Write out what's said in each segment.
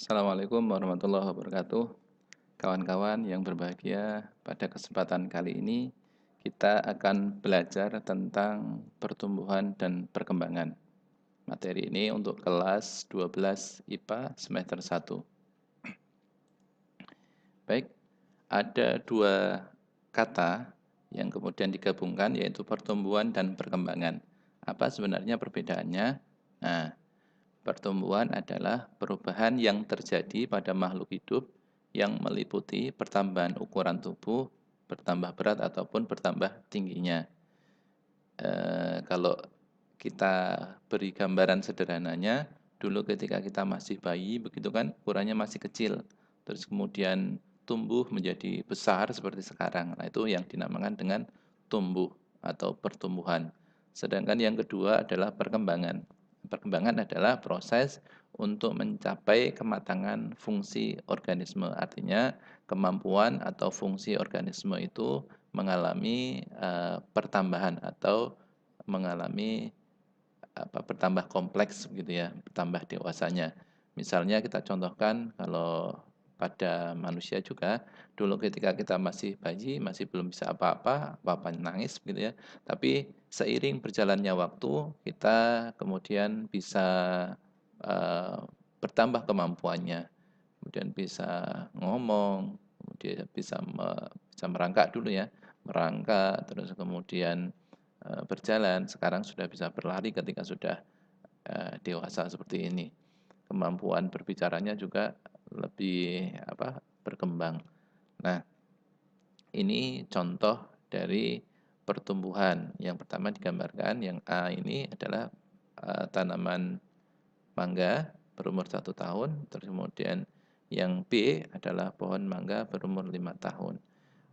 Assalamualaikum warahmatullahi wabarakatuh. Kawan-kawan yang berbahagia, pada kesempatan kali ini kita akan belajar tentang pertumbuhan dan perkembangan. Materi ini untuk kelas 12 IPA semester 1. Baik, ada dua kata yang kemudian digabungkan yaitu pertumbuhan dan perkembangan. Apa sebenarnya perbedaannya? Nah, pertumbuhan adalah perubahan yang terjadi pada makhluk hidup yang meliputi pertambahan ukuran tubuh, bertambah berat ataupun bertambah tingginya. Kalau kita beri gambaran sederhananya, dulu ketika kita masih bayi, begitu kan, ukurannya masih kecil, terus kemudian tumbuh menjadi besar seperti sekarang. Nah, itu yang dinamakan dengan tumbuh atau pertumbuhan. Sedangkan yang kedua adalah perkembangan. Perkembangan adalah proses untuk mencapai kematangan fungsi organisme. Artinya, kemampuan atau fungsi organisme itu mengalami pertambahan atau mengalami bertambah kompleks gitu ya, bertambah dewasanya. Misalnya kita contohkan kalau pada manusia juga, dulu ketika kita masih bayi, masih belum bisa apa-apa, apa-apa nangis gitu ya. Tapi seiring berjalannya waktu, kita kemudian bisa uh, bertambah kemampuannya, kemudian bisa ngomong, kemudian bisa merangkak dulu ya, merangkak, terus kemudian berjalan, sekarang sudah bisa berlari ketika sudah dewasa seperti ini. Kemampuan berbicaranya juga lebih berkembang. Nah, ini contoh dari pertumbuhan. Yang pertama digambarkan, yang A ini adalah tanaman mangga berumur 1 tahun, terus kemudian yang B adalah pohon mangga berumur 5 tahun.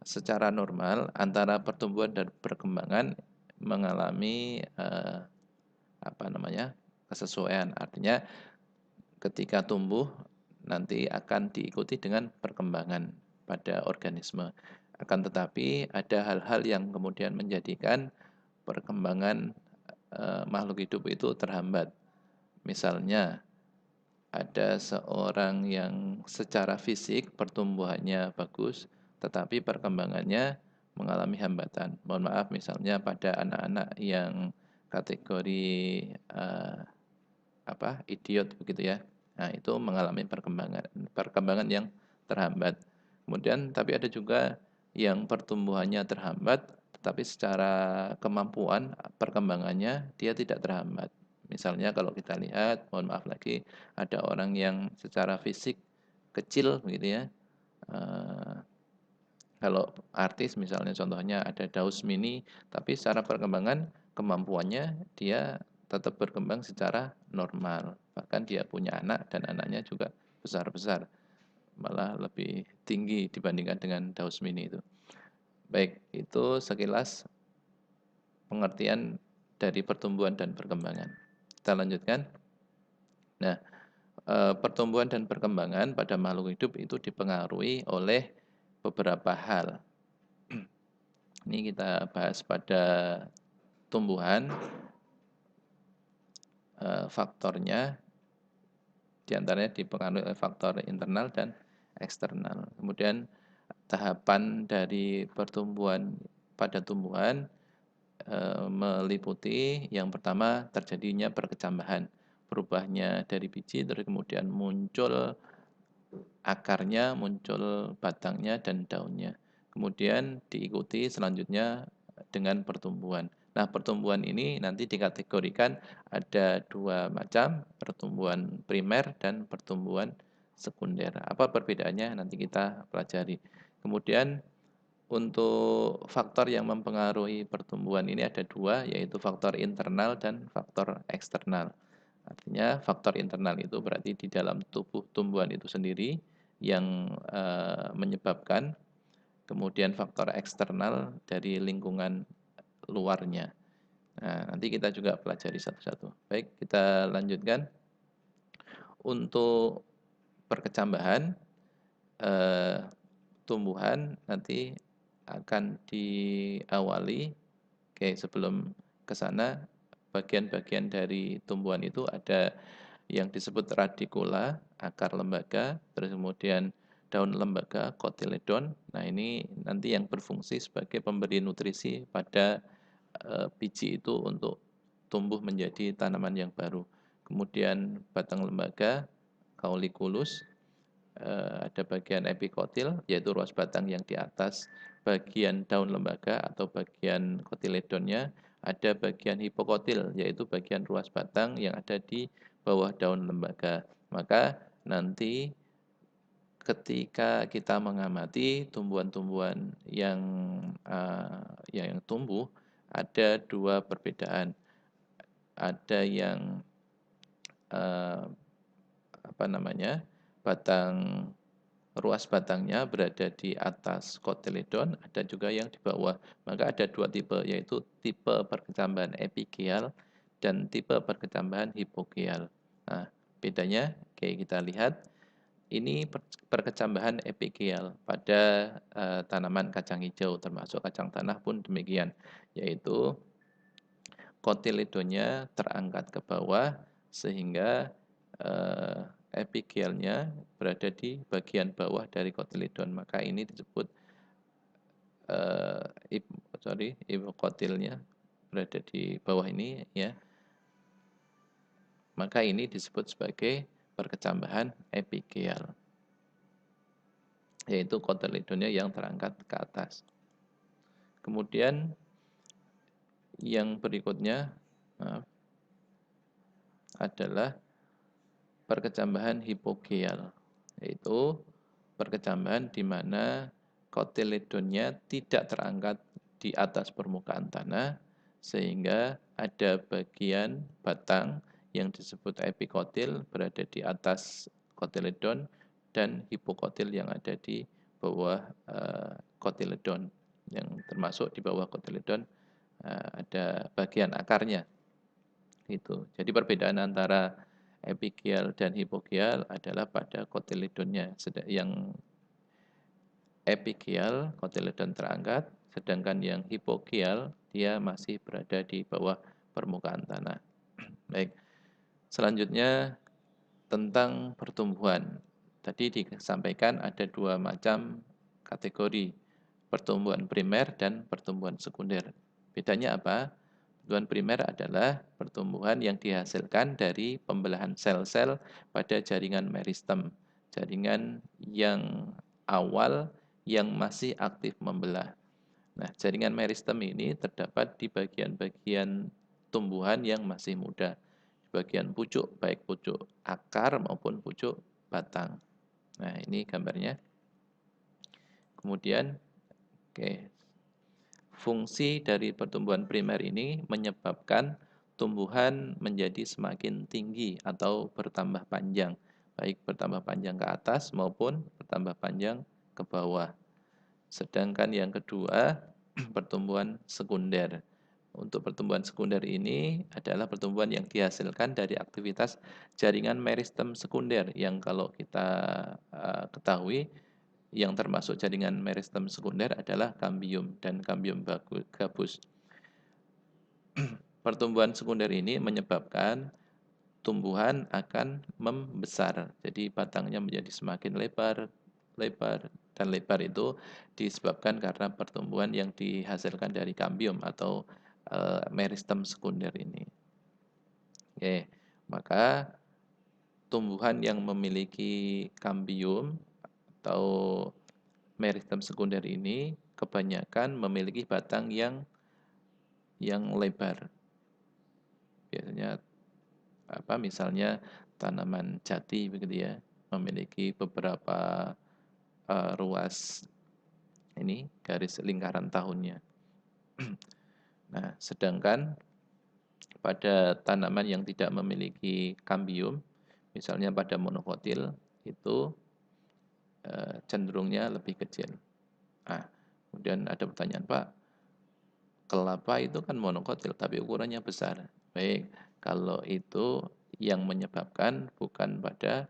Secara normal antara pertumbuhan dan perkembangan mengalami kesesuaian. Artinya ketika tumbuh nanti akan diikuti dengan perkembangan pada organisme. Akan tetapi ada hal-hal yang kemudian menjadikan perkembangan makhluk hidup itu terhambat. Misalnya ada seorang yang secara fisik pertumbuhannya bagus, tetapi perkembangannya mengalami hambatan. Mohon maaf, misalnya pada anak-anak yang kategori idiot begitu ya. Nah, itu mengalami perkembangan yang terhambat. Kemudian tapi ada juga yang pertumbuhannya terhambat, tetapi secara kemampuan perkembangannya dia tidak terhambat. Misalnya kalau kita lihat, mohon maaf lagi, ada orang yang secara fisik kecil begitu ya. Eh, Kalau artis misalnya contohnya ada Daus Mini, tapi secara perkembangan kemampuannya dia tetap berkembang secara normal. Bahkan dia punya anak dan anaknya juga besar-besar, malah lebih tinggi dibandingkan dengan Daus Mini itu. Baik, itu sekilas pengertian dari pertumbuhan dan perkembangan. Kita lanjutkan. Nah, pertumbuhan dan perkembangan pada makhluk hidup itu dipengaruhi oleh beberapa hal. Ini kita bahas pada tumbuhan, faktornya diantaranya dipengaruhi oleh faktor internal dan eksternal. Kemudian tahapan dari pertumbuhan pada tumbuhan meliputi yang pertama terjadinya perkecambahan, berubahnya dari biji terus kemudian muncul akarnya, muncul batangnya dan daunnya. Kemudian diikuti selanjutnya dengan pertumbuhan. Nah, pertumbuhan ini nanti dikategorikan ada dua macam, pertumbuhan primer dan pertumbuhan sekunder. Apa perbedaannya? Nanti kita pelajari. Kemudian untuk faktor yang mempengaruhi pertumbuhan ini ada dua, yaitu faktor internal dan faktor eksternal. Artinya faktor internal itu berarti di dalam tubuh tumbuhan itu sendiri yang menyebabkan, kemudian faktor eksternal dari lingkungan luarnya. Nah, nanti kita juga pelajari satu-satu. Baik, kita lanjutkan. Untuk perkecambahan, tumbuhan nanti akan diawali, sebelum ke sana, bagian-bagian dari tumbuhan itu ada yang disebut radicula, akar lembaga, terus kemudian daun lembaga, kotiledon. Nah, ini nanti yang berfungsi sebagai pemberi nutrisi pada biji itu untuk tumbuh menjadi tanaman yang baru. Kemudian batang lembaga, cauliculus, ada bagian epikotil, yaitu ruas batang yang di atas bagian daun lembaga atau bagian kotiledonnya, ada bagian hipokotil, yaitu bagian ruas batang yang ada di bawah daun lembaga. Maka nanti ketika kita mengamati tumbuhan-tumbuhan yang tumbuh, ada dua perbedaan. Ada yang uh, batang ruas batangnya berada di atas kotiledon, ada juga yang di bawah. Maka ada dua tipe, yaitu tipe perkecambahan epikial dan tipe perkecambahan hipokial. Nah, bedanya kayak kita lihat, ini perkecambahan epikial pada tanaman kacang hijau, termasuk kacang tanah pun demikian, yaitu kotiledonnya terangkat ke bawah sehingga epikialnya berada di bagian bawah dari kotiledon. Maka ini disebut hipokotilnya berada di bawah ini ya. Maka ini disebut sebagai perkecambahan epikial, yaitu kotiledonnya yang terangkat ke atas. Kemudian yang berikutnya adalah perkecambahan hipokial, yaitu perkecambahan di mana kotiledonnya tidak terangkat di atas permukaan tanah, sehingga ada bagian batang yang disebut epikotil berada di atas kotiledon dan hipokotil yang ada di bawah kotiledon, yang termasuk di bawah kotiledon ada bagian akarnya. Itu. Jadi perbedaan antara epikial dan hipokial adalah pada kotiledonnya. Yang epikial, kotiledon terangkat, sedangkan yang hipokial, dia masih berada di bawah permukaan tanah. Baik, selanjutnya tentang pertumbuhan. Tadi disampaikan ada dua macam kategori, pertumbuhan primer dan pertumbuhan sekunder. Bedanya apa? Pertumbuhan primer adalah pertumbuhan yang dihasilkan dari pembelahan sel-sel pada jaringan meristem, jaringan yang awal yang masih aktif membelah. Nah, jaringan meristem ini terdapat di bagian-bagian tumbuhan yang masih muda, di bagian pucuk, baik pucuk akar maupun pucuk batang. Nah, ini gambarnya. Kemudian, oke. Fungsi dari pertumbuhan primer ini menyebabkan tumbuhan menjadi semakin tinggi atau bertambah panjang, baik bertambah panjang ke atas maupun bertambah panjang ke bawah. Sedangkan yang kedua, pertumbuhan sekunder. Untuk pertumbuhan sekunder ini adalah pertumbuhan yang dihasilkan dari aktivitas jaringan meristem sekunder yang kalau kita ketahui, yang termasuk jaringan meristem sekunder adalah kambium dan kambium gabus. Pertumbuhan sekunder ini menyebabkan tumbuhan akan membesar. Jadi batangnya menjadi semakin lebar, lebar, dan lebar itu disebabkan karena pertumbuhan yang dihasilkan dari kambium atau meristem sekunder ini. Oke, maka tumbuhan yang memiliki kambium atau meristem sekunder ini kebanyakan memiliki batang yang lebar. Biasanya misalnya tanaman jati begitu ya, memiliki beberapa ruas ini garis lingkaran tahunnya. Nah, sedangkan pada tanaman yang tidak memiliki kambium, misalnya pada monokotil, itu cenderungnya lebih kecil. Nah, kemudian ada pertanyaan, Pak, kelapa itu kan monokotil tapi ukurannya besar. Baik, kalau itu yang menyebabkan bukan pada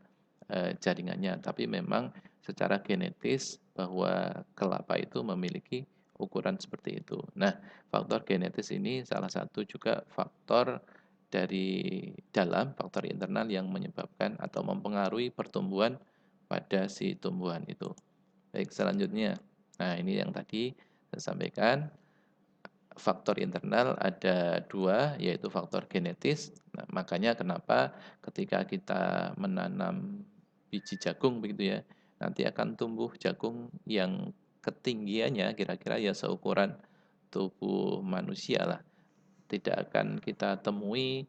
jaringannya, tapi memang secara genetis bahwa kelapa itu memiliki ukuran seperti itu. Nah, faktor genetis ini salah satu juga faktor dari dalam, faktor internal yang menyebabkan atau mempengaruhi pertumbuhan pada si tumbuhan itu. Baik, selanjutnya. Nah, ini yang tadi saya sampaikan, faktor internal ada dua, yaitu faktor genetis. Nah, makanya kenapa ketika kita menanam biji jagung begitu ya, nanti akan tumbuh jagung yang ketinggiannya kira-kira ya seukuran tubuh manusia lah. Tidak akan kita temui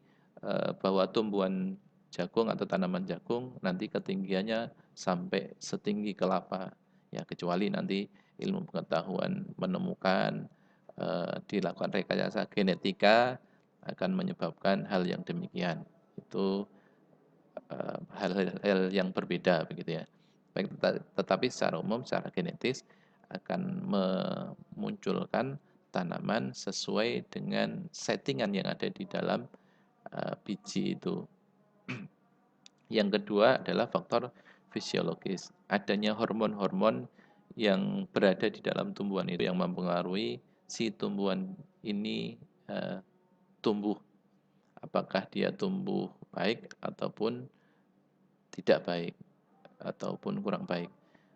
bahwa tumbuhan jagung atau tanaman jagung nanti ketinggiannya sampai setinggi kelapa. Ya, kecuali nanti ilmu pengetahuan menemukan dilakukan rekayasa genetika akan menyebabkan hal yang demikian. Itu hal-hal yang berbeda begitu ya. Baik, tetapi secara umum, secara genetis akan memunculkan tanaman sesuai dengan settingan yang ada di dalam biji itu. Yang kedua adalah faktor fisiologis. Adanya hormon-hormon yang berada di dalam tumbuhan itu yang mempengaruhi si tumbuhan ini tumbuh. Apakah dia tumbuh baik ataupun tidak baik ataupun kurang baik.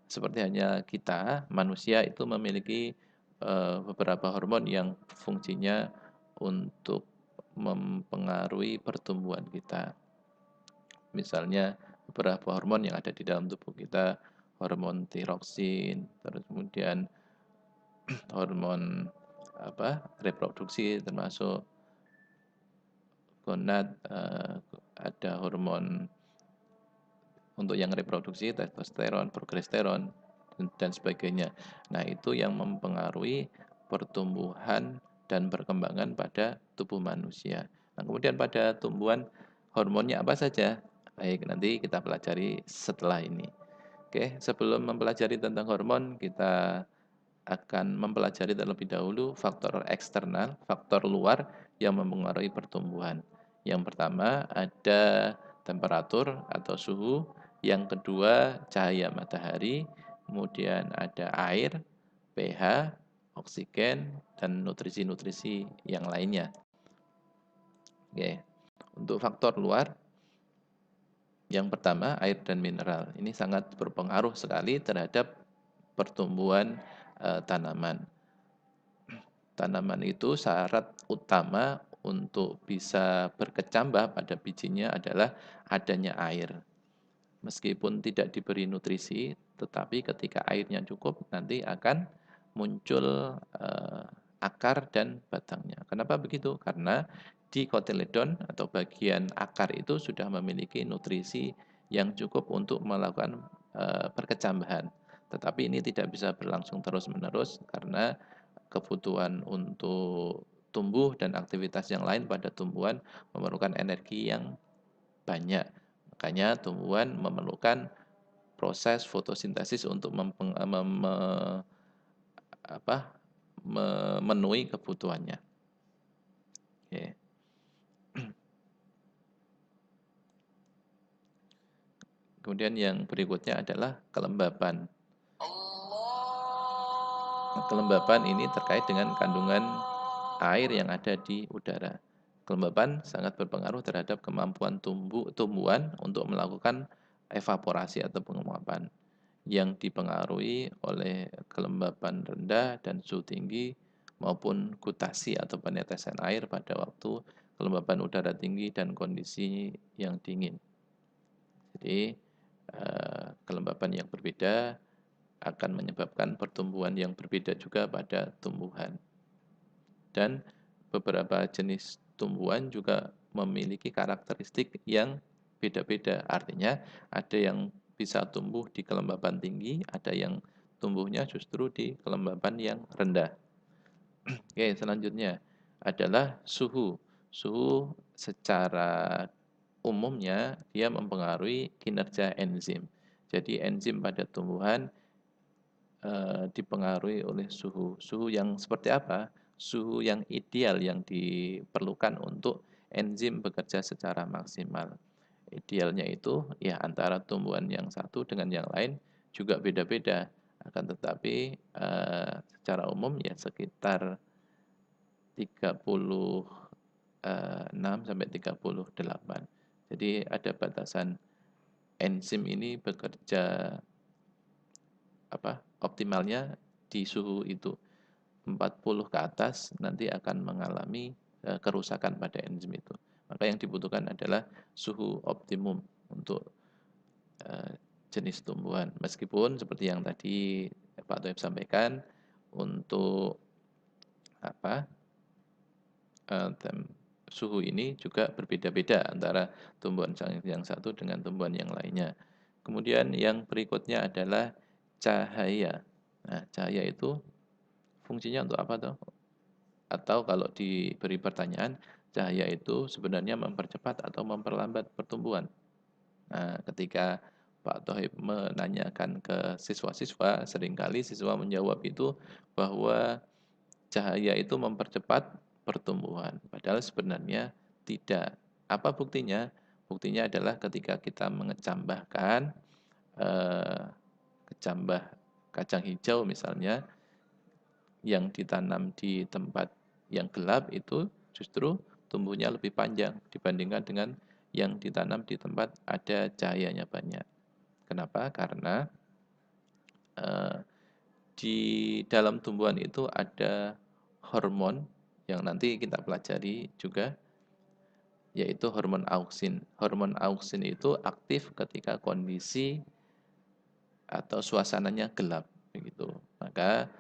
Seperti hanya kita, manusia itu memiliki beberapa hormon yang fungsinya untuk mempengaruhi pertumbuhan kita. Misalnya beberapa hormon yang ada di dalam tubuh kita, hormon tiroksin, terus kemudian hormon reproduksi termasuk gonad, ada hormon untuk yang reproduksi, testosteron, progesteron, dan sebagainya. Nah, itu yang mempengaruhi pertumbuhan dan perkembangan pada tubuh manusia. Nah, kemudian pada tumbuhan hormonnya apa saja? Baik, nanti kita pelajari setelah ini. Oke, sebelum mempelajari tentang hormon, kita akan mempelajari terlebih dahulu faktor eksternal, faktor luar yang mempengaruhi pertumbuhan. Yang pertama ada temperatur atau suhu, yang kedua cahaya matahari, kemudian ada air, pH, oksigen, dan nutrisi-nutrisi yang lainnya. Oke. Untuk faktor luar, yang pertama air dan mineral. Ini sangat berpengaruh sekali terhadap pertumbuhan tanaman. Tanaman itu syarat utama untuk bisa berkecambah pada bijinya adalah adanya air. Meskipun tidak diberi nutrisi, tetapi ketika airnya cukup nanti akan muncul akar dan batangnya. Kenapa begitu? Karena di kotiledon atau bagian akar itu sudah memiliki nutrisi yang cukup untuk melakukan perkecambahan. Tetapi ini tidak bisa berlangsung terus-menerus karena kebutuhan untuk tumbuh dan aktivitas yang lain pada tumbuhan memerlukan energi yang banyak. Makanya tumbuhan memerlukan proses fotosintesis untuk memenuhi kebutuhannya. Oke. Kemudian yang berikutnya adalah kelembapan. Kelembapan ini terkait dengan kandungan air yang ada di udara. Kelembapan sangat berpengaruh terhadap kemampuan tumbuhan untuk melakukan evaporasi atau penguapan yang dipengaruhi oleh kelembapan rendah dan suhu tinggi maupun gutasi atau penetesan air pada waktu kelembapan udara tinggi dan kondisi yang dingin. Jadi kelembapan yang berbeda akan menyebabkan pertumbuhan yang berbeda juga pada tumbuhan. Dan beberapa jenis tumbuhan juga memiliki karakteristik yang beda-beda. Artinya ada yang bisa tumbuh di kelembapan tinggi, ada yang tumbuhnya justru di kelembapan yang rendah. Oke, selanjutnya adalah suhu. Suhu secara umumnya dia mempengaruhi kinerja enzim. Jadi enzim pada tumbuhan dipengaruhi oleh suhu. Suhu yang seperti apa? Suhu yang ideal yang diperlukan untuk enzim bekerja secara maksimal. Idealnya itu ya antara tumbuhan yang satu dengan yang lain juga beda-beda. Akan tetapi secara umum ya sekitar 30 6 sampai 38. Jadi ada batasan enzim ini bekerja optimalnya di suhu itu. 40 ke atas nanti akan mengalami kerusakan pada enzim itu. Maka yang dibutuhkan adalah suhu optimum untuk jenis tumbuhan. Meskipun seperti yang tadi Pak Thoib sampaikan, untuk apa suhu ini juga berbeda-beda antara tumbuhan yang satu dengan tumbuhan yang lainnya. Kemudian yang berikutnya adalah cahaya. Nah, cahaya itu fungsinya untuk apa toh? Atau kalau diberi pertanyaan, cahaya itu sebenarnya mempercepat atau memperlambat pertumbuhan. Nah, ketika Pak Thohib menanyakan ke siswa-siswa, seringkali siswa menjawab itu bahwa cahaya itu mempercepat pertumbuhan, padahal sebenarnya tidak. Apa buktinya? Buktinya adalah ketika kita mengecambahkan kecambah kacang hijau misalnya, yang ditanam di tempat yang gelap itu justru tumbuhnya lebih panjang dibandingkan dengan yang ditanam di tempat ada cahayanya banyak. Kenapa? Karena di dalam tumbuhan itu ada hormon yang nanti kita pelajari juga, yaitu hormon auksin. Hormon auksin itu aktif ketika kondisi atau suasananya gelap, begitu. Maka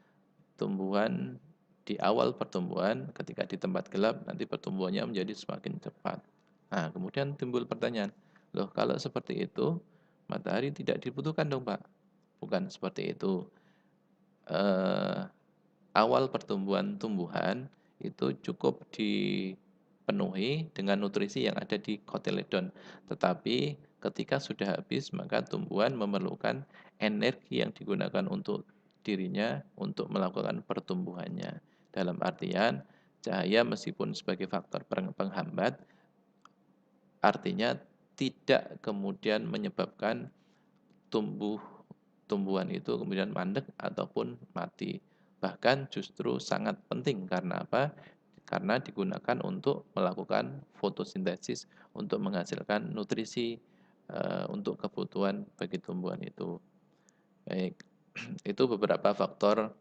tumbuhan di awal pertumbuhan ketika di tempat gelap nanti pertumbuhannya menjadi semakin cepat. Nah, kemudian timbul pertanyaan, loh kalau seperti itu matahari tidak dibutuhkan dong Pak? Bukan seperti itu. Awal pertumbuhan tumbuhan itu cukup dipenuhi dengan nutrisi yang ada di kotyledon. Tetapi ketika sudah habis, maka tumbuhan memerlukan energi yang digunakan untuk dirinya untuk melakukan pertumbuhannya. Dalam artian, cahaya meskipun sebagai faktor penghambat, artinya tidak kemudian menyebabkan tumbuhan itu kemudian mandek ataupun mati. Bahkan justru sangat penting karena apa? Karena digunakan untuk melakukan fotosintesis untuk menghasilkan nutrisi untuk kebutuhan bagi tumbuhan itu. Baik, itu beberapa faktor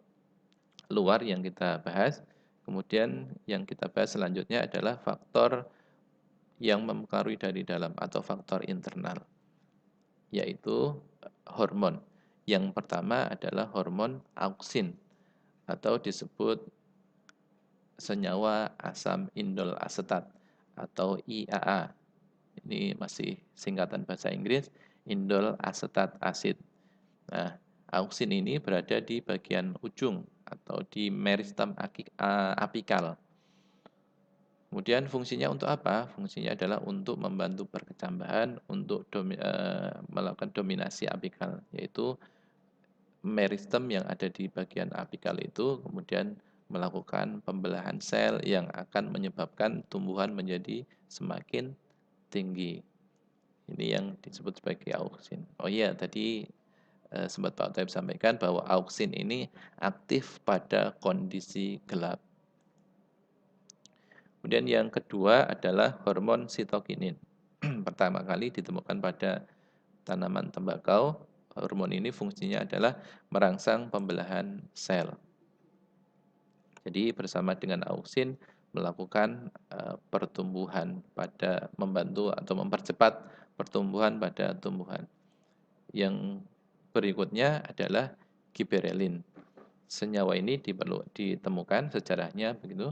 luar yang kita bahas. Kemudian yang kita bahas selanjutnya adalah faktor yang mempengaruhi dari dalam atau faktor internal, yaitu hormon. Yang pertama adalah hormon auksin atau disebut senyawa asam indol asetat atau IAA. Ini masih singkatan bahasa Inggris, indol asetat asid. Nah, auksin ini berada di bagian ujung atau di meristem apikal. Kemudian fungsinya untuk apa? Fungsinya adalah untuk membantu perkecambahan, untuk melakukan dominasi apikal, yaitu meristem yang ada di bagian apikal itu kemudian melakukan pembelahan sel yang akan menyebabkan tumbuhan menjadi semakin tinggi. Ini yang disebut sebagai auksin. Oh iya, tadi sempat Pak Taib sampaikan bahwa auksin ini aktif pada kondisi gelap. Kemudian yang kedua adalah hormon sitokinin. Pertama kali ditemukan pada tanaman tembakau. Hormon ini fungsinya adalah merangsang pembelahan sel. Jadi bersama dengan auksin melakukan pertumbuhan pada membantu atau mempercepat pertumbuhan pada tumbuhan. Yang berikutnya adalah giberelin. Senyawa ini ditemukan sejarahnya begitu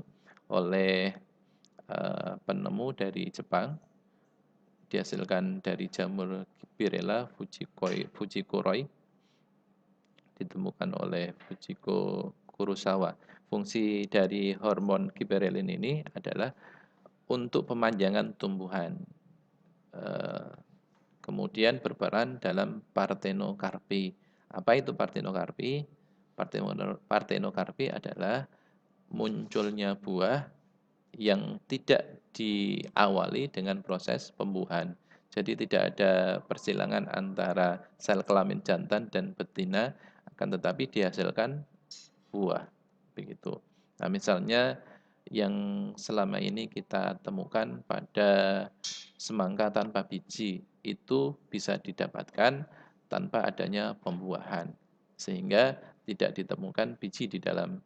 oleh penemu dari Jepang, dihasilkan dari jamur Gibberella fujikuroi, ditemukan oleh Fujiko Kurosawa. Fungsi dari hormon giberelin ini adalah untuk pemanjangan tumbuhan. Kemudian berperan dalam partenokarpi. Apa itu partenokarpi? Partenokarpi adalah munculnya buah yang tidak diawali dengan proses pembuahan. Jadi tidak ada persilangan antara sel kelamin jantan dan betina, akan tetapi dihasilkan buah. Begitu. Nah, misalnya yang selama ini kita temukan pada semangka tanpa biji itu bisa didapatkan tanpa adanya pembuahan, sehingga tidak ditemukan biji di dalam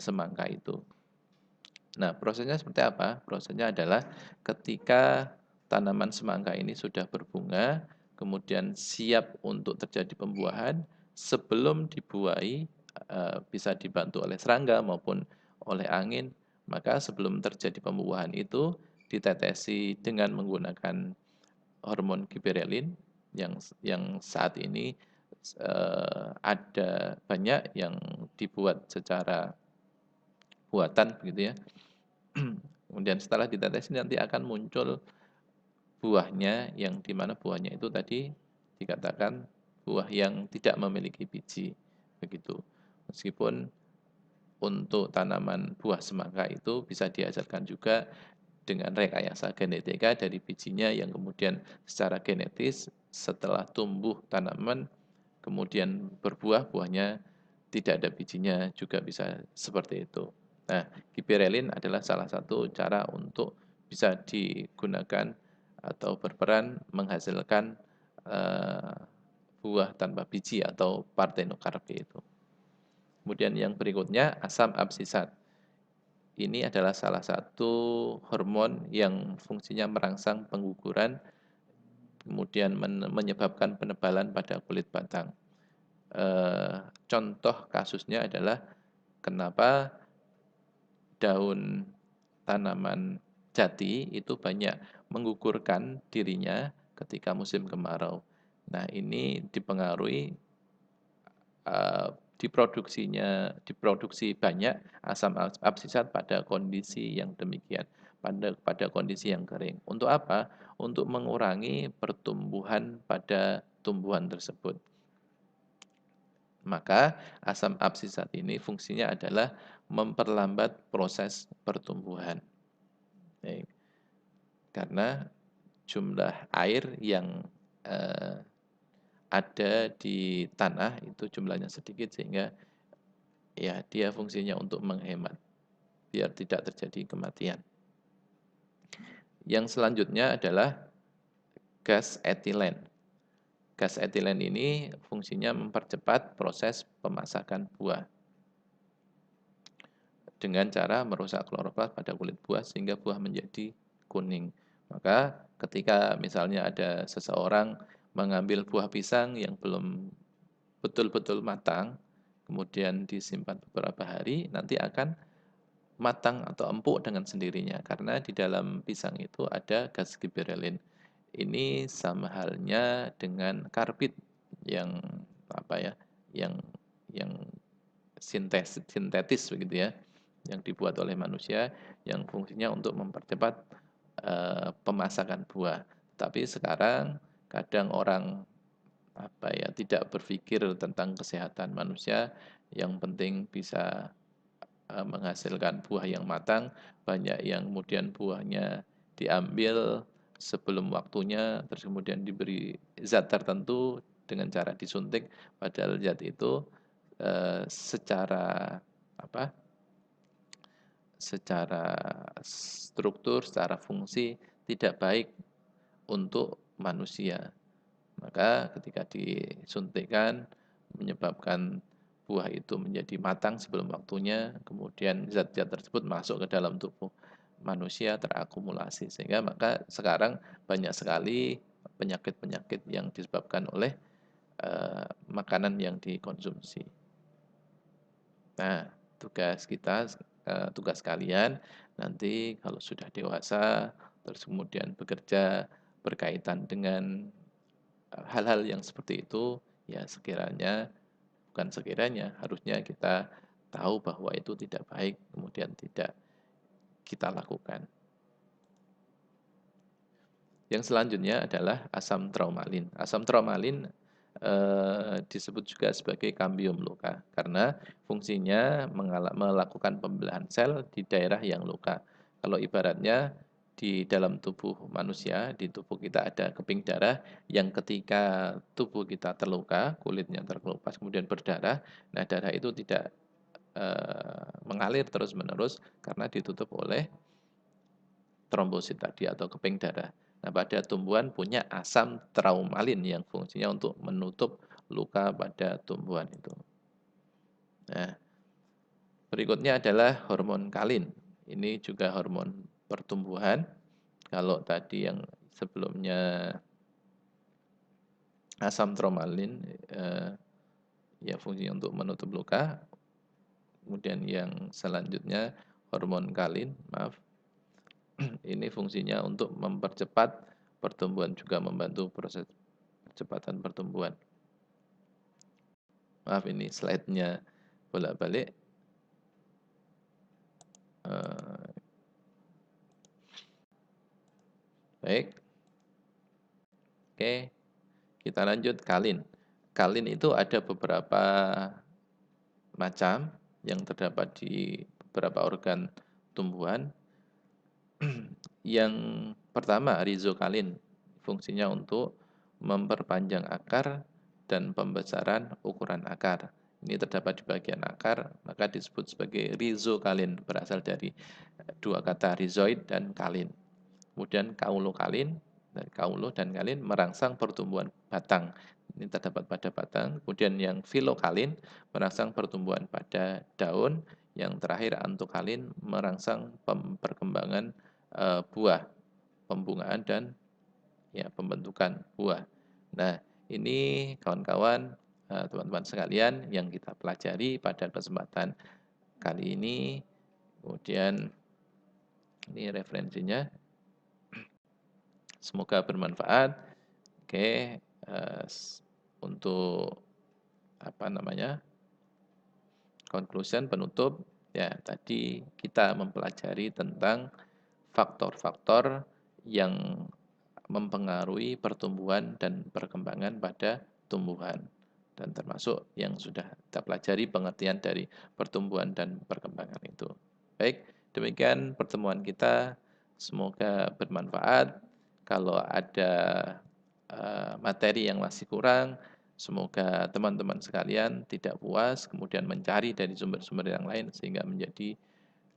semangka itu. Nah, prosesnya seperti apa? Prosesnya adalah ketika tanaman semangka ini sudah berbunga, kemudian siap untuk terjadi pembuahan, sebelum dibuahi bisa dibantu oleh serangga maupun oleh angin, maka sebelum terjadi pembuahan itu ditetesi dengan menggunakan hormon giberelin yang saat ini ada banyak yang dibuat secara buatan begitu ya. Kemudian setelah ditetes nanti akan muncul buahnya yang dimana buahnya itu tadi dikatakan buah yang tidak memiliki biji, begitu. Meskipun untuk tanaman buah semangka itu bisa dihasilkan juga dengan rekayasa genetika dari bijinya yang kemudian secara genetis setelah tumbuh tanaman kemudian berbuah, buahnya tidak ada bijinya juga bisa seperti itu. Nah, giberelin adalah salah satu cara untuk bisa digunakan atau berperan menghasilkan buah tanpa biji atau partenokarpi itu. Kemudian yang berikutnya asam absisat. Ini adalah salah satu hormon yang fungsinya merangsang pengguguran, kemudian menyebabkan penebalan pada kulit batang. Contoh kasusnya adalah kenapa daun tanaman jati itu banyak menggugurkan dirinya ketika musim kemarau. Nah, ini dipengaruhi diproduksi banyak asam absisat pada kondisi yang demikian, pada kondisi yang kering. Untuk apa? Untuk mengurangi pertumbuhan pada tumbuhan tersebut. Maka asam absisat ini fungsinya adalah memperlambat proses pertumbuhan. Karena jumlah air yang ada di tanah itu jumlahnya sedikit sehingga ya dia fungsinya untuk menghemat biar tidak terjadi kematian. Yang selanjutnya adalah gas etilen. Gas etilen ini fungsinya mempercepat proses pemasakan buah dengan cara merusak kloroplast pada kulit buah sehingga buah menjadi kuning. Maka ketika misalnya ada seseorang mengambil buah pisang yang belum betul-betul matang, kemudian disimpan beberapa hari, nanti akan matang atau empuk dengan sendirinya karena di dalam pisang itu ada gas giberelin. Ini sama halnya dengan karbit yang apa ya, yang yang sintetis begitu ya, yang dibuat oleh manusia yang fungsinya untuk mempercepat pemasakan buah. Tapi sekarang kadang orang apa ya, tidak berpikir tentang kesehatan manusia, yang penting bisa menghasilkan buah yang matang, banyak yang kemudian buahnya diambil sebelum waktunya, terus kemudian diberi zat tertentu dengan cara disuntik, padahal zat itu secara apa? Secara struktur, secara fungsi tidak baik untuk manusia. Maka ketika disuntikkan menyebabkan buah itu menjadi matang sebelum waktunya, kemudian zat-zat tersebut masuk ke dalam tubuh manusia terakumulasi sehingga maka sekarang banyak sekali penyakit-penyakit yang disebabkan oleh makanan yang dikonsumsi. Nah, tugas kalian nanti kalau sudah dewasa, terus kemudian bekerja berkaitan dengan hal-hal yang seperti itu, ya sekiranya, bukan sekiranya, harusnya kita tahu bahwa itu tidak baik, kemudian tidak kita lakukan. Yang selanjutnya adalah asam traumalin. Asam traumalin disebut juga sebagai kambium luka karena fungsinya melakukan pembelahan sel di daerah yang luka. Kalau ibaratnya di dalam tubuh manusia, di tubuh kita ada keping darah yang ketika tubuh kita terluka, kulitnya terkelupas kemudian berdarah, nah darah itu tidak mengalir terus-menerus karena ditutup oleh trombosit tadi atau keping darah. Nah, pada tumbuhan punya asam traumalin yang fungsinya untuk menutup luka pada tumbuhan itu. Nah, berikutnya adalah hormon kalin. Ini juga hormon pertumbuhan. Kalau tadi yang sebelumnya asam traumalin ya fungsinya untuk menutup luka. Kemudian yang selanjutnya hormon kalin, maaf. Ini fungsinya untuk mempercepat pertumbuhan, juga membantu proses percepatan pertumbuhan. Maaf ini slide-nya bolak-balik. Baik. Oke, kita lanjut kalin. Kalin itu ada beberapa macam yang terdapat di beberapa organ tumbuhan. Yang pertama, rizokalin. Fungsinya untuk memperpanjang akar dan pembesaran ukuran akar. Ini terdapat di bagian akar, maka disebut sebagai rizokalin, berasal dari dua kata rhizoid dan kalin. Kemudian kaulokalin, dari kaulo dan kalin merangsang pertumbuhan batang. Ini terdapat pada batang. Kemudian yang filokalin merangsang pertumbuhan pada daun. Yang terakhir antokalin merangsang perkembangan buah, pembungaan dan ya pembentukan buah. Nah, ini kawan-kawan, teman-teman sekalian yang kita pelajari pada kesempatan kali ini. Kemudian ini referensinya. Semoga bermanfaat. Oke, untuk apa namanya? Conclusion, penutup, ya tadi kita mempelajari tentang faktor-faktor yang mempengaruhi pertumbuhan dan perkembangan pada tumbuhan. Dan termasuk yang sudah kita pelajari pengertian dari pertumbuhan dan perkembangan itu. Baik, demikian pertemuan kita. Semoga bermanfaat. Kalau ada materi yang masih kurang, semoga teman-teman sekalian tidak puas, kemudian mencari dari sumber-sumber yang lain sehingga menjadi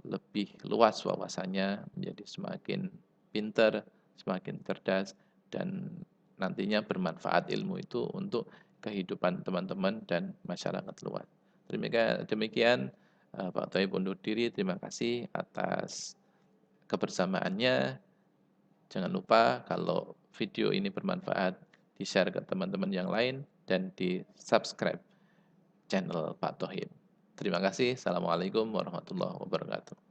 lebih luas wawasannya, menjadi semakin pinter, semakin cerdas, dan nantinya bermanfaat ilmu itu untuk kehidupan teman-teman dan masyarakat luas. Demikian Pak Toib undur diri. Terima kasih atas kebersamaannya. Jangan lupa kalau video ini bermanfaat, di-share ke teman-teman yang lain dan di-subscribe channel Pak Tohib. Terima kasih. Assalamualaikum warahmatullahi wabarakatuh.